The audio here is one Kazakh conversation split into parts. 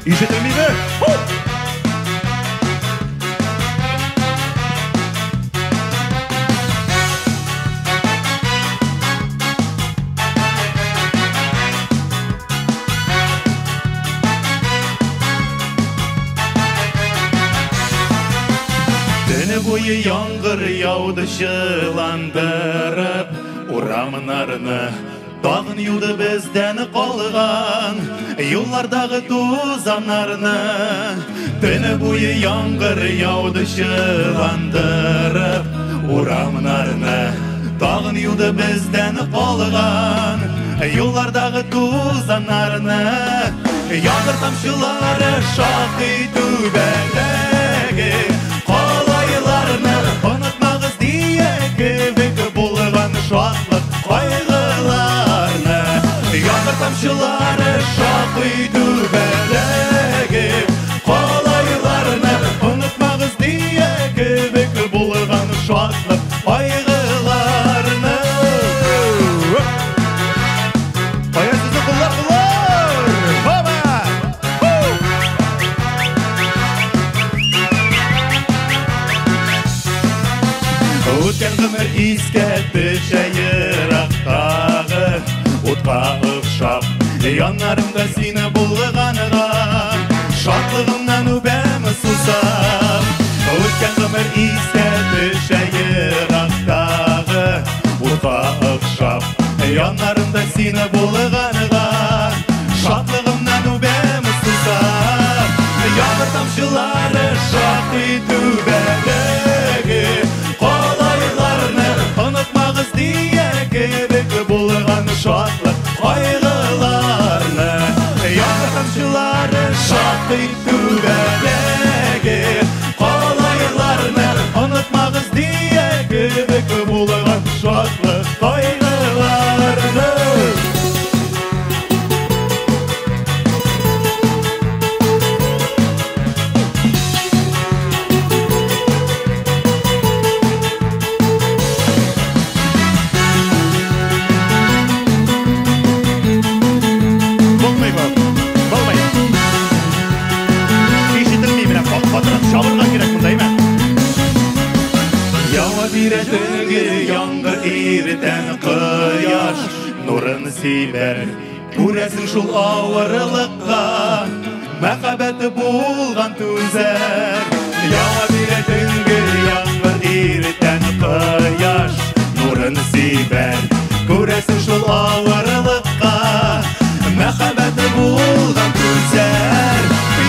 Ишетелмейді? Түні бойы яңғыр яуды жыландырып, урамын арыны тағын юды бізден қалған, юллардағы тузанарны. Түні бойы яңғыр яуды жыландырып, урамын арыны тағын юды бізден қалған, юллардағы тузанарны. Яңғыр тамшылары шақи түбәләге, ұнытмағыз дие кебек болған шатлық қайғыларны. Яңғыр тамшылары шақи түбәләге, қалайларны. Ұнытмағыз дие кебек болған шатлық қайғыларны. Қаясызы құлар! Баба! Өткен ғұмыр искетті шайырақтағы, отқа ұқшап, янарымда сені бұлғанға, шатлығымнан өбәмі сусап. Өткен ғұмыр искетті шайырақтағы, отқа ұқшап, янарымда сені бұлғанға, шатлығымнан өбәмі сусап. Яңғыр тамшылары шақи түбәләге, ұнытмағыз дие кебек болған шатлық қайғыларны. Яңғыр тамшылары шақи түбәләге, қалайларны. Ұнытмағыз дие кебек болған шатлық қайғыларны. Түнгі яңғыр иртен қияш нұрын сейбер, көресің шул ауырлыққа мәхәббәті болған түзәр. Яңа бире түнгі яңғыр иртен қияш нұрын сейбер, көресің шул ауырлыққа мәхәббәті болған түзәр.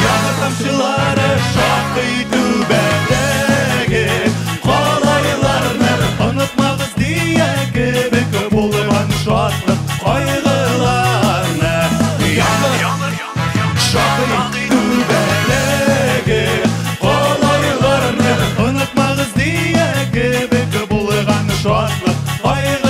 Яңғыр тамшылары шақи түбәләге, ұнытмағыз дие кебек болған шатлық қайғыларны. Яңғыр шақи түбәләге, қалайларны. Ұнытмағыз дие кебек болған шатлық қайғыларны.